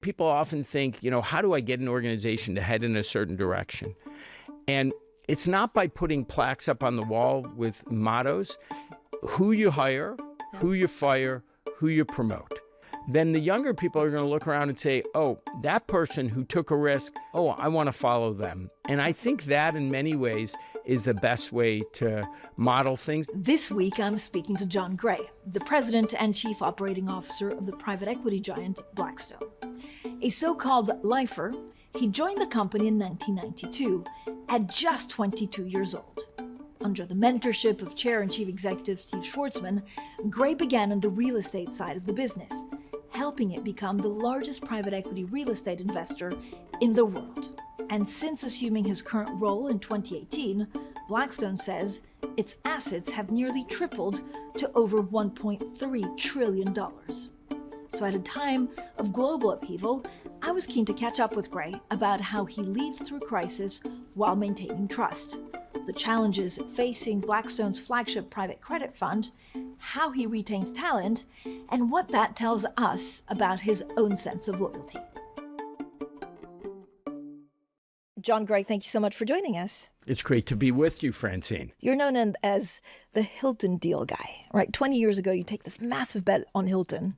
People often think, how do I get an organization to head in a certain direction? And it's not by putting plaques up on the wall with mottos. Who you hire, who you fire, who you promote. Then the younger people are going to look around and say, oh, that person who took a risk, oh, I want to follow them. And I think that in many ways is the best way to model things. This week, I'm speaking to Jon Gray, the president and chief operating officer of the private equity giant Blackstone. A so-called lifer, he joined the company in 1992 at just 22 years old. Under the mentorship of chair and chief executive Steve Schwarzman, Gray began on the real estate side of the business, helping it become the largest private equity real estate investor in the world. And since assuming his current role in 2018, Blackstone says its assets have nearly tripled to over $1.3 trillion. So at a time of global upheaval, I was keen to catch up with Gray about how he leads through crisis while maintaining trust, the challenges facing Blackstone's flagship private credit fund, how he retains talent, and what that tells us about his own sense of loyalty. Jon Gray, thank you so much for joining us. It's great to be with you, Francine. You're known as the Hilton deal guy, right? 20 years ago, you take this massive bet on Hilton.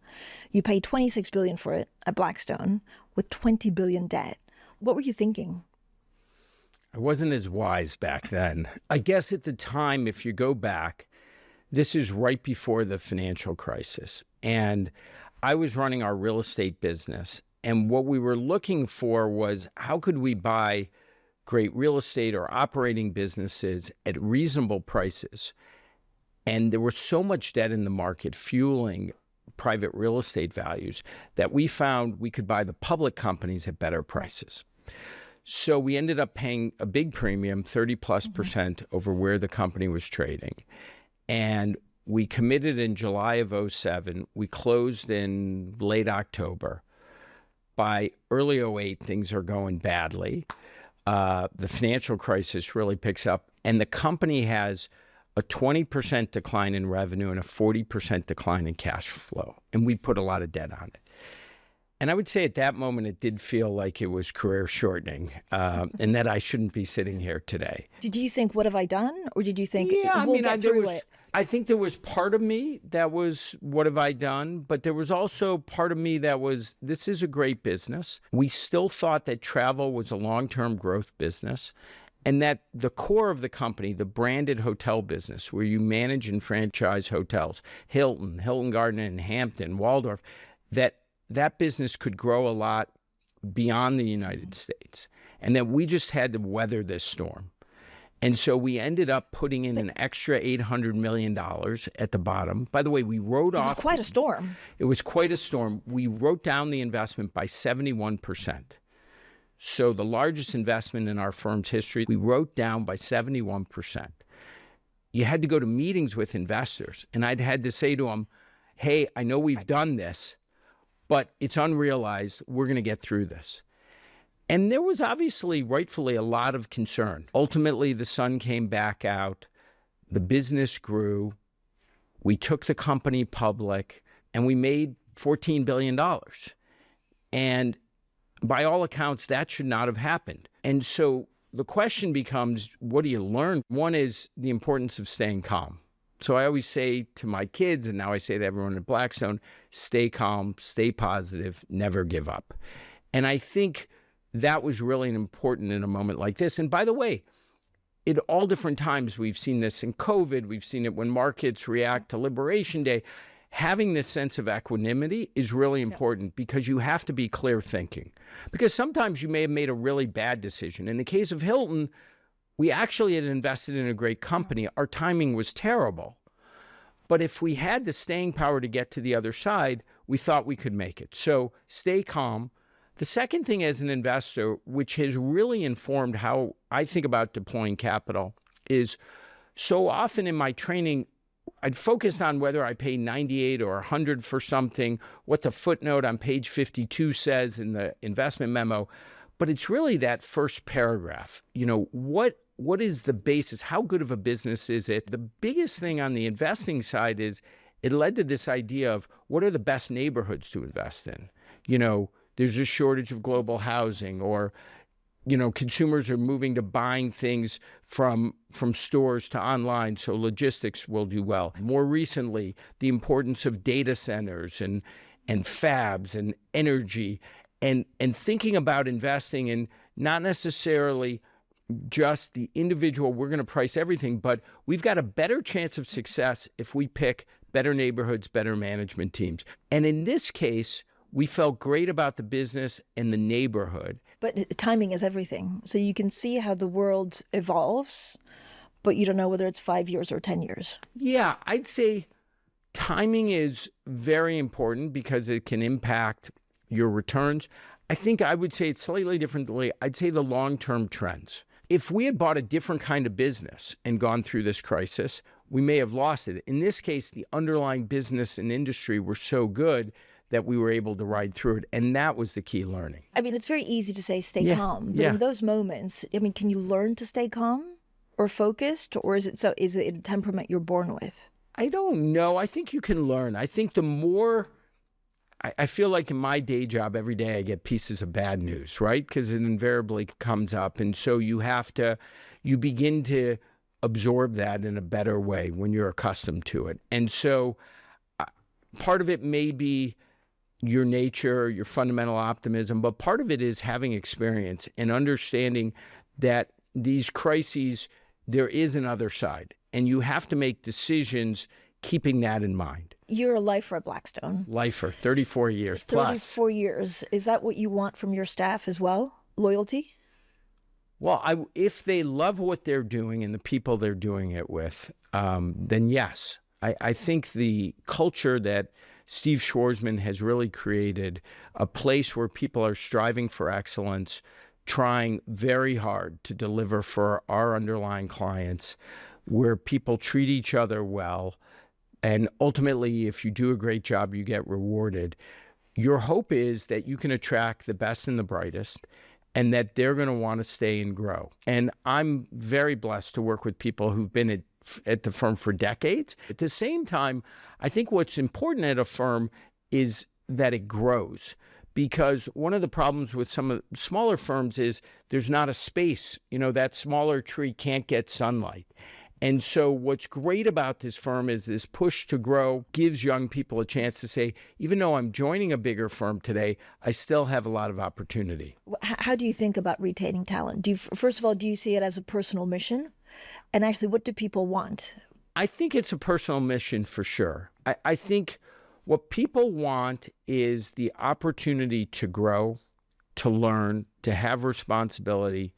You pay $26 billion for it at Blackstone with $20 billion debt. What were you thinking? I wasn't as wise back then. I guess at the time, if you go back, this is right before the financial crisis. And I was running our real estate business. And what we were looking for was how could we buy great real estate or operating businesses at reasonable prices? And there was so much debt in the market fueling private real estate values that we found we could buy the public companies at better prices. So we ended up paying a big premium, 30+% over where the company was trading. And we committed in July of 2007. We closed in late October. By early 2008, things are going badly. The financial crisis really picks up, and the company has a 20% decline in revenue and a 40% decline in cash flow. And we put a lot of debt on it. And I would say at that moment, it did feel like it was career shortening and that I shouldn't be sitting here today. Did you think, what have I done? Or did you think, I think there was part of me that was, what have I done? But there was also part of me that was, this is a great business. We still thought that travel was a long-term growth business. And that the core of the company, the branded hotel business, where you manage and franchise hotels, Hilton, Hilton Garden Inn, Hampton, Waldorf, that business could grow a lot beyond the United States, and that we just had to weather this storm. And so we ended up putting in an extra $800 million at the bottom. By the way, we wrote off... It was quite a storm. It was quite a storm. We wrote down the investment by 71%. So the largest investment in our firm's history, we wrote down by 71%. You had to go to meetings with investors, and I'd had to say to them, hey, I know we've done this, but it's unrealized. We're going to get through this. And there was obviously, rightfully, a lot of concern. Ultimately, the sun came back out. The business grew. We took the company public, and we made $14 billion. And by all accounts, that should not have happened. And so the question becomes, what do you learn? One is the importance of staying calm. So I always say to my kids, and now I say to everyone at Blackstone, stay calm, stay positive, never give up. And I think that was really important in a moment like this. And by the way, at all different times, we've seen this in COVID, we've seen it when markets react to Liberation Day. Having this sense of equanimity is really important because you have to be clear thinking. Because sometimes you may have made a really bad decision. In the case of Hilton, we actually had invested in a great company. Our timing was terrible. But if we had the staying power to get to the other side, we thought we could make it. So stay calm. The second thing as an investor, which has really informed how I think about deploying capital, is so often in my training, I'd focus on whether I pay 98 or 100 for something, what the footnote on page 52 says in the investment memo. But it's really that first paragraph. You know, what is the basis? How good of a business is it? The biggest thing on the investing side is it led to this idea of what are the best neighborhoods to invest in? You know, there's a shortage of global housing, or consumers are moving to buying things from stores to online, so logistics will do well. More recently, the importance of data centers and fabs and energy, and thinking about investing in not necessarily just the individual, we're going to price everything, but we've got a better chance of success if we pick better neighborhoods, better management teams. And in this case, we felt great about the business and the neighborhood. But timing is everything. So you can see how the world evolves, but you don't know whether it's 5 years or 10 years. Yeah, I'd say timing is very important because it can impact your returns. I think I would say it slightly differently. I'd say the long-term trends. If we had bought a different kind of business and gone through this crisis, we may have lost it. In this case, the underlying business and industry were so good that we were able to ride through it. And that was the key learning. I mean, it's very easy to say stay calm. But in those moments, I mean, can you learn to stay calm or focused? Or is it a temperament you're born with? I don't know. I think you can learn. I think the more, I feel like in my day job, every day I get pieces of bad news, right? Because it invariably comes up. And so you begin to absorb that in a better way when you're accustomed to it. And so part of it may be your nature, your fundamental optimism, but part of it is having experience and understanding that these crises, there is another side, and you have to make decisions keeping that in mind. You're a lifer at Blackstone. Lifer, 34 years plus. 34 years. Is that what you want from your staff as well? Loyalty? Well, if they love what they're doing and the people they're doing it with, then yes. I think the culture that Steve Schwarzman has really created, a place where people are striving for excellence, trying very hard to deliver for our underlying clients, where people treat each other well, and ultimately, if you do a great job, you get rewarded. Your hope is that you can attract the best and the brightest, and that they're going to want to stay and grow. And I'm very blessed to work with people who've been at the firm for decades. At the same time, I think what's important at a firm is that it grows, because one of the problems with some of the smaller firms is there's not a space. That smaller tree can't get sunlight. And so what's great about this firm is this push to grow gives young people a chance to say, even though I'm joining a bigger firm today, I still have a lot of opportunity. How do you think about retaining talent? First of all, do you see it as a personal mission? And actually, what do people want? I think it's a personal mission for sure. I think what people want is the opportunity to grow, to learn, to have responsibility,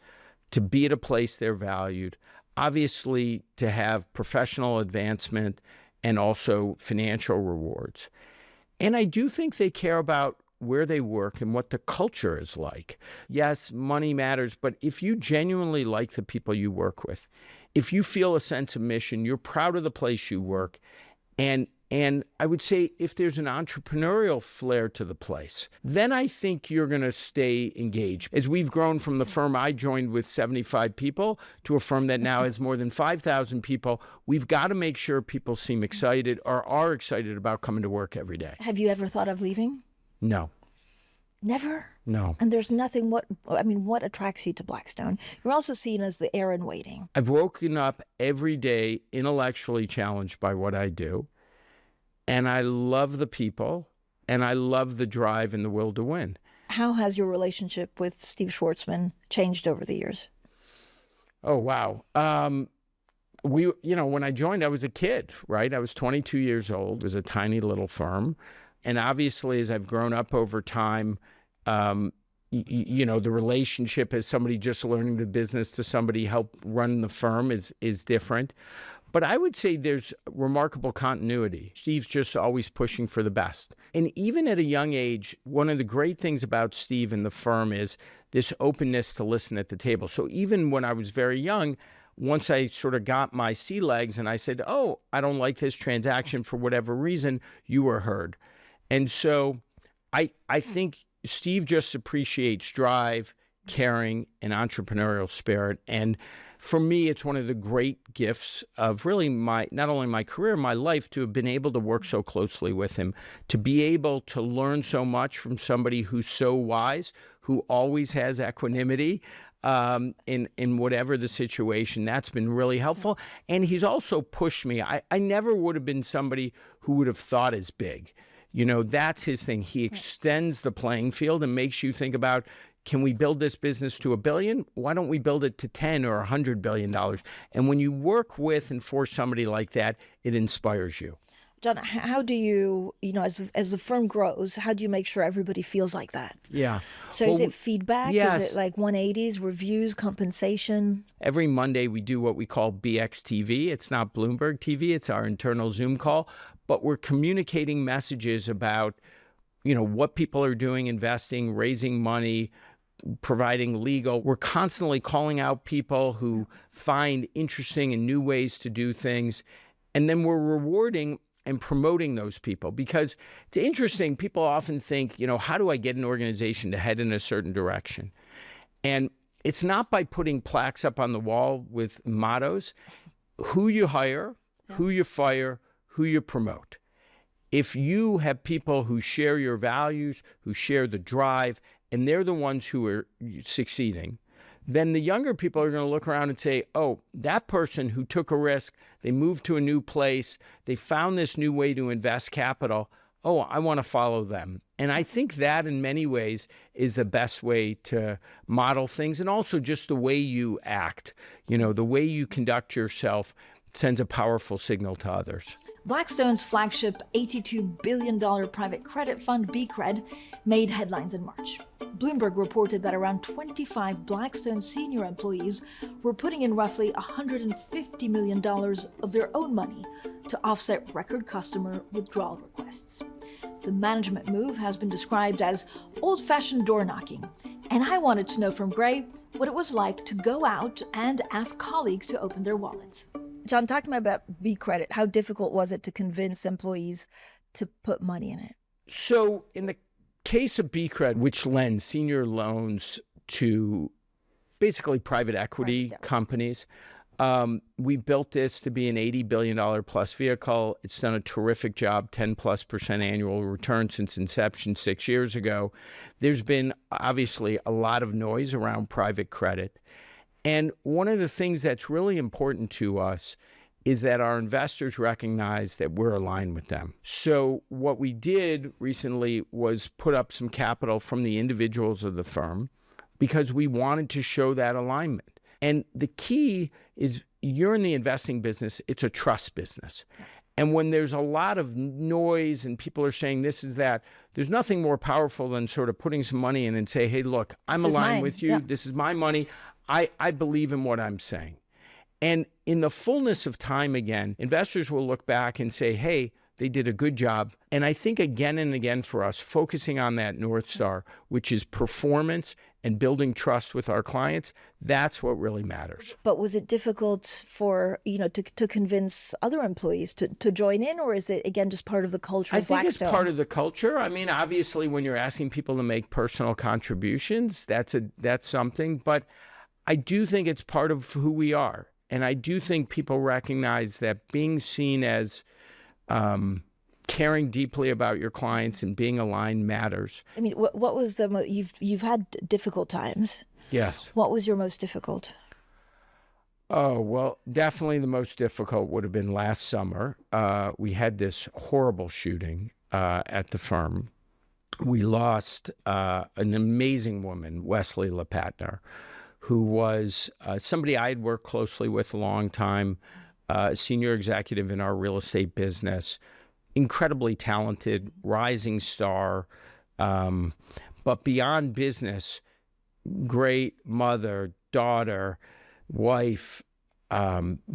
to be at a place they're valued, obviously to have professional advancement and also financial rewards. And I do think they care about where they work and what the culture is like. Yes, money matters, but if you genuinely like the people you work with, if you feel a sense of mission, you're proud of the place you work, and I would say if there's an entrepreneurial flair to the place, then I think you're going to stay engaged. As we've grown from the firm I joined with 75 people to a firm that now has more than 5,000 people, we've got to make sure people seem excited or are excited about coming to work every day. Have you ever thought of leaving? No. Never? No. And there's nothing, what attracts you to Blackstone? You're also seen as the heir in waiting. I've woken up every day intellectually challenged by what I do. And I love the people, and I love the drive and the will to win. How has your relationship with Steve Schwarzman changed over the years? Oh, wow. When I joined, I was a kid, right? I was 22 years old. It was a tiny little firm. And obviously, as I've grown up over time, the relationship as somebody just learning the business to somebody help run the firm is different. But I would say there's remarkable continuity. Steve's just always pushing for the best. And even at a young age, one of the great things about Steve and the firm is this openness to listen at the table. So even when I was very young, once I sort of got my sea legs and I said, oh, I don't like this transaction for whatever reason, you were heard. And so I think Steve just appreciates drive, caring, and entrepreneurial spirit. And for me, it's one of the great gifts of really not only my career, my life, to have been able to work so closely with him, to be able to learn so much from somebody who's so wise, who always has equanimity in whatever the situation. That's been really helpful. And he's also pushed me. I never would have been somebody who would have thought as big. That's his thing. He extends the playing field and makes you think about, can we build this business to $1 billion? Why don't we build it to 10 or $100 billion? And when you work with and for somebody like that, it inspires you. Jon, how do you, as the firm grows, how do you make sure everybody feels like that? Yeah. So is it feedback? Yes. Is it like 180s, reviews, compensation? Every Monday we do what we call BXTV. It's not Bloomberg TV. It's our internal Zoom call. But we're communicating messages about, what people are doing, investing, raising money, providing legal. We're constantly calling out people who find interesting and new ways to do things. And then we're rewarding and promoting those people, because it's interesting. People often think, how do I get an organization to head in a certain direction? And it's not by putting plaques up on the wall with mottos. Who you hire, who you fire, who you promote. If you have people who share your values, who share the drive, and they're the ones who are succeeding, then the younger people are going to look around and say, oh, that person who took a risk, they moved to a new place, they found this new way to invest capital, oh, I want to follow them. And I think that in many ways is the best way to model things, and also just the way you act, the way you conduct yourself sends a powerful signal to others. Blackstone's flagship $82 billion private credit fund, BCRED, made headlines in March. Bloomberg reported that around 25 Blackstone senior employees were putting in roughly $150 million of their own money to offset record customer withdrawal requests. The management move has been described as old-fashioned door-knocking, and I wanted to know from Gray what it was like to go out and ask colleagues to open their wallets. Jon, talk to me about BCredit. How difficult was it to convince employees to put money in it? So in the case of BCred, which lends senior loans to basically private equity companies, we built this to be an $80 billion plus vehicle. It's done a terrific job, 10+% annual return since inception 6 years ago. There's been obviously a lot of noise around private credit. And one of the things that's really important to us is that our investors recognize that we're aligned with them. So what we did recently was put up some capital from the individuals of the firm because we wanted to show that alignment. And the key is, you're in the investing business, it's a trust business. And when there's a lot of noise and people are saying this is that, there's nothing more powerful than sort of putting some money in and say, hey, look, I'm aligned with you. Yeah. This is my money. I believe in what I'm saying. And in the fullness of time, again, investors will look back and say, hey, they did a good job. And I think again and again for us, focusing on that North Star, which is performance and building trust with our clients, that's what really matters. But was it difficult for, to convince other employees to join in, or is it, again, just part of the culture of Blackstone? I think it's part of the culture. I mean, obviously, when you're asking people to make personal contributions, that's something. But I do think it's part of who we are. And I do think people recognize that being seen as caring deeply about your clients and being aligned matters. I mean, what was you've had difficult times. Yes. What was your most difficult? Oh, well, definitely the most difficult would have been last summer. We had this horrible shooting at the firm. We lost an amazing woman, Wesley LePatner, who was somebody I had worked closely with a long time, senior executive in our real estate business, incredibly talented, rising star, but beyond business, great mother, daughter, wife,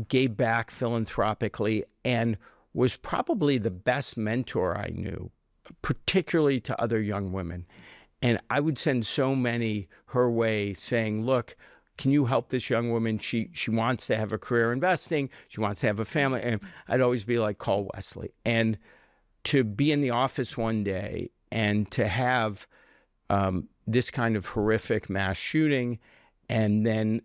gave back philanthropically, and was probably the best mentor I knew, particularly to other young women. And I would send so many her way saying, look, can you help this young woman? She wants to have a career investing. She wants to have a family. And I'd always be like, call Wesley. And to be in the office one day and to have this kind of horrific mass shooting, and then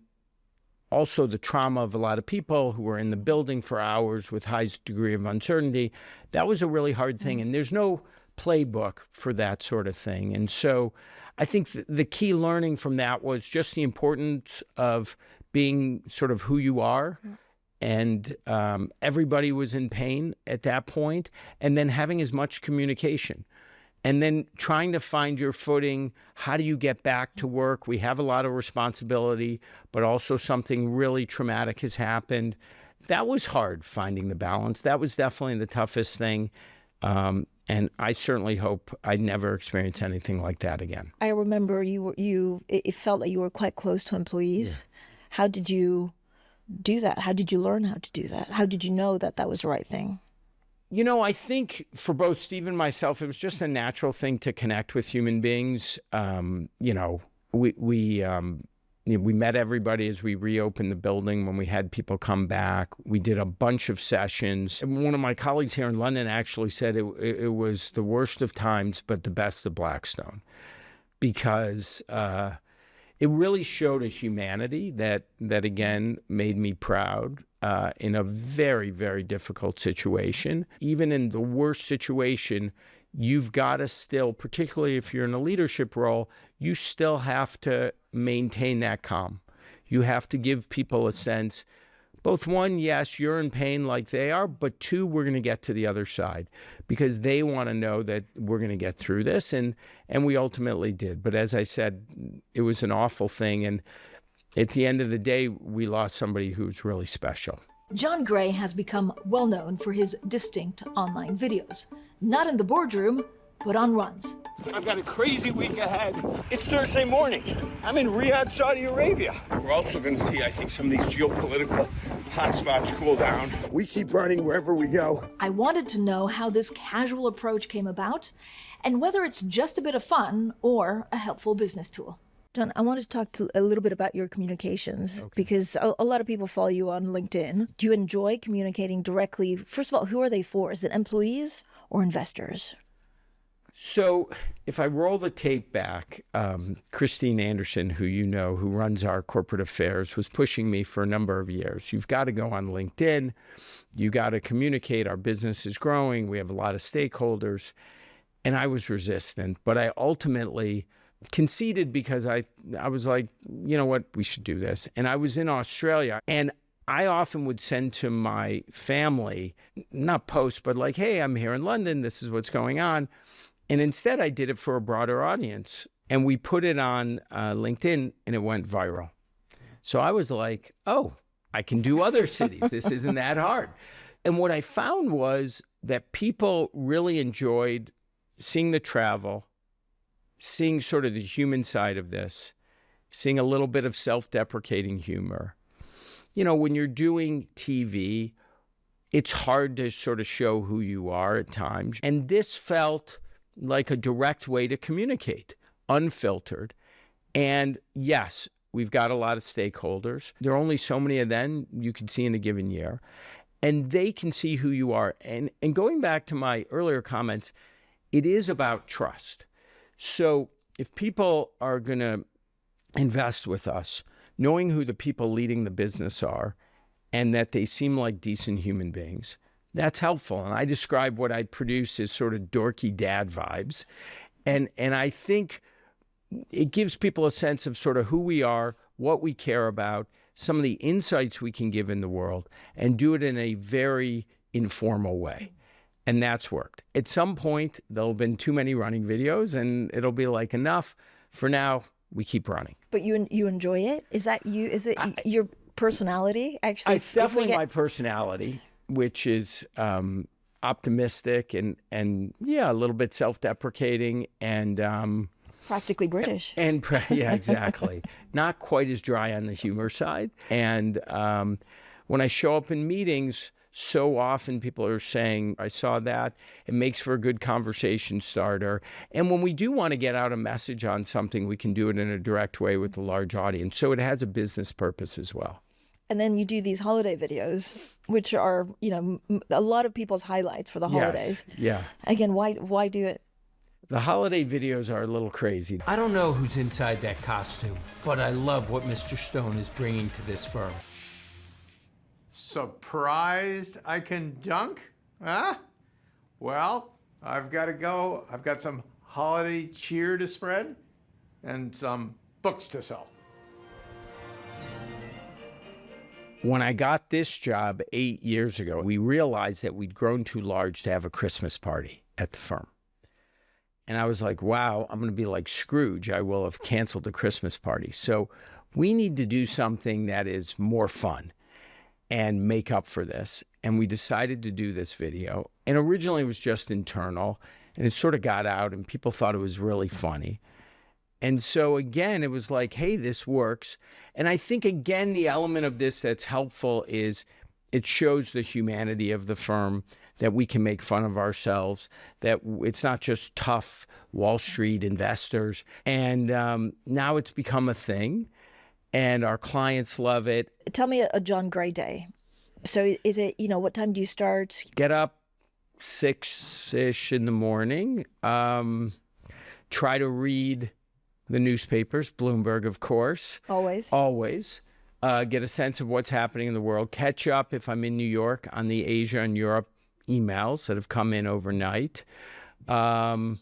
also the trauma of a lot of people who were in the building for hours with highest degree of uncertainty. That was a really hard thing, and there's no playbook for that sort of thing. And so I think the key learning from that was just the importance of being sort of who you are. And everybody was in pain at that point, and then having as much communication. And then trying to find your footing. How do you get back to work? We have a lot of responsibility, but also something really traumatic has happened. That was hard, finding the balance. That was definitely the toughest thing. And I certainly hope I never experience anything like that again. I remember it felt like you were quite close to employees. Yeah. How did you do that? How did you learn how to do that? How did you know that that was the right thing? I think for both Steve and myself, it was just a natural thing to connect with human beings. We met everybody as we reopened the building when we had people come back. We did a bunch of sessions. And one of my colleagues here in London actually said it was the worst of times, but the best of Blackstone, because it really showed a humanity that again made me proud. In a very, very difficult situation. Even in the worst situation, you've got to still, particularly if you're in a leadership role, you still have to maintain that calm. You have to give people a sense, both one, yes, you're in pain like they are, but two, we're going to get to the other side, because they want to know that we're going to get through this, and we ultimately did. But as I said, it was an awful thing, and at the end of the day, we lost somebody who's really special. Jon Gray has become well known for his distinct online videos, not in the boardroom, but on runs. I've got a crazy week ahead. It's Thursday morning. I'm in Riyadh, Saudi Arabia. We're also going to see, I think, some of these geopolitical hotspots cool down. We keep running wherever we go. I wanted to know how this casual approach came about, and whether it's just a bit of fun or a helpful business tool. Jon, I wanted to talk a little bit about your communications, because a lot of people follow you on LinkedIn. Do you enjoy communicating directly? First of all, who are they for? Is it employees or investors? So if I roll the tape back, Christine Anderson, who who runs our corporate affairs, was pushing me for a number of years. You've got to go on LinkedIn. You got to communicate. Our business is growing. We have a lot of stakeholders. And I was resistant, but I ultimately conceded, because I was like, you know what, we should do this. And I was in Australia, and I often would send to my family, not posts, but like, hey, I'm here in London, this is what's going on. And instead I did it for a broader audience, and we put it on LinkedIn, and it went viral. So I was like, oh, I can do other cities. This isn't that hard. And what I found was that people really enjoyed seeing the travel, seeing sort of the human side of this, seeing a little bit of self-deprecating humor. When you're doing TV, it's hard to sort of show who you are at times. And this felt like a direct way to communicate, unfiltered. And yes, we've got a lot of stakeholders. There are only so many of them you can see in a given year. And they can see who you are. And going back to my earlier comments, it is about trust. So if people are going to invest with us, knowing who the people leading the business are, and that they seem like decent human beings, that's helpful. And I describe what I produce as sort of dorky dad vibes. And I think it gives people a sense of sort of who we are, what we care about, some of the insights we can give in the world, and do it in a very informal way. And that's worked. At some point, there'll have been too many running videos, and it'll be like, enough. For now, we keep running. But you enjoy it? Is that you? Is it your personality? Actually, it's definitely my personality, which is optimistic and yeah, a little bit self-deprecating and practically British. And yeah, exactly. Not quite as dry on the humor side. And when I show up in meetings, so often people are saying, I saw that. It makes for a good conversation starter. And when we do want to get out a message on something, we can do it in a direct way with a large audience. So it has a business purpose as well. And then you do these holiday videos, which are, a lot of people's highlights for the holidays. Yes. Yeah. Again, why do it? The holiday videos are a little crazy. I don't know who's inside that costume, but I love what Mr. Stone is bringing to this firm. Surprised I can dunk? Huh? Well, I've got to go. I've got some holiday cheer to spread and some books to sell. When I got this job 8 years ago, we realized that we'd grown too large to have a Christmas party at the firm. And I was like, wow, I'm going to be like Scrooge. I will have canceled the Christmas party. So we need to do something that is more fun and make up for this. And we decided to do this video. And originally it was just internal, and it sort of got out and people thought it was really funny. And so again, it was like, hey, this works. And I think, again, the element of this that's helpful is it shows the humanity of the firm, that we can make fun of ourselves, that it's not just tough Wall Street investors. And now it's become a thing, and our clients love it. Tell me a Jon Gray day. So is it, what time do you start? Get up 6-ish in the morning, try to read the newspapers, Bloomberg, of course. Always. Get a sense of what's happening in the world. Catch up, if I'm in New York, on the Asia and Europe emails that have come in overnight. Probably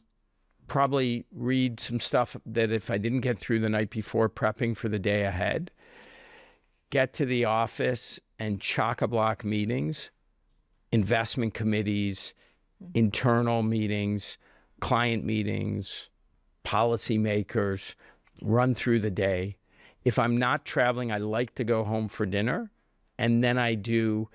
read some stuff that if I didn't get through the night before, prepping for the day ahead. Get to the office and chock-a-block meetings, investment committees, internal meetings, client meetings, policymakers, run through the day. If I'm not traveling, I like to go home for dinner, and then I do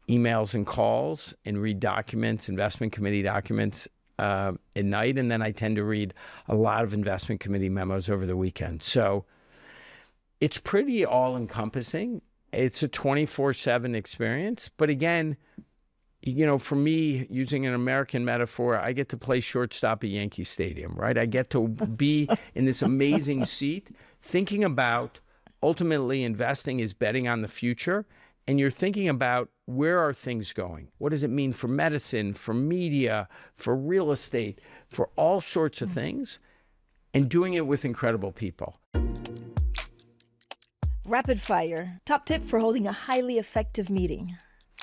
emails and calls and read documents, investment committee documents at night, and then I tend to read a lot of investment committee memos over the weekend. So it's pretty all-encompassing. It's a 24/7 experience, but again, for me, using an American metaphor, I get to play shortstop at Yankee Stadium, right? I get to be in this amazing seat, thinking about ultimately investing is betting on the future. And you're thinking about, where are things going? What does it mean for medicine, for media, for real estate, for all sorts of things, and doing it with incredible people. Rapid fire. Top tip for holding a highly effective meeting.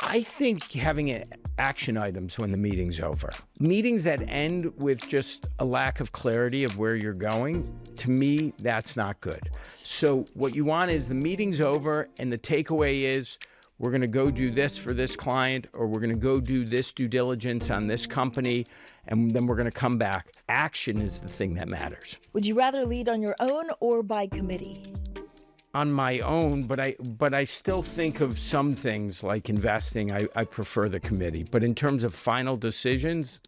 I think having action items when the meeting's over. Meetings that end with just a lack of clarity of where you're going, to me, that's not good. So what you want is the meeting's over and the takeaway is, we're going to go do this for this client, or we're going to go do this due diligence on this company, and then we're going to come back. Action is the thing that matters. Would you rather lead on your own or by committee? On my own, but I still think of some things like investing, I prefer the committee. But in terms of final decisions,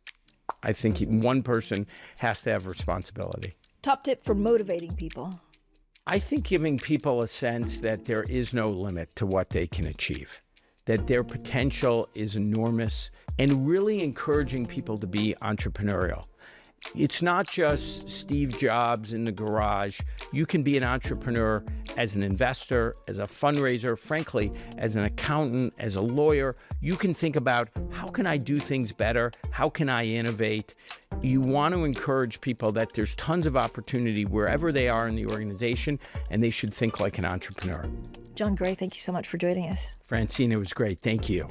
I think one person has to have responsibility. Top tip for motivating people. I think giving people a sense that there is no limit to what they can achieve, that their potential is enormous, and really encouraging people to be entrepreneurial. It's not just Steve Jobs in the garage. You can be an entrepreneur as an investor, as a fundraiser, frankly, as an accountant, as a lawyer. You can think about, how can I do things better? How can I innovate? You want to encourage people that there's tons of opportunity wherever they are in the organization, and they should think like an entrepreneur. Jon Gray, thank you so much for joining us. Francine, it was great. Thank you.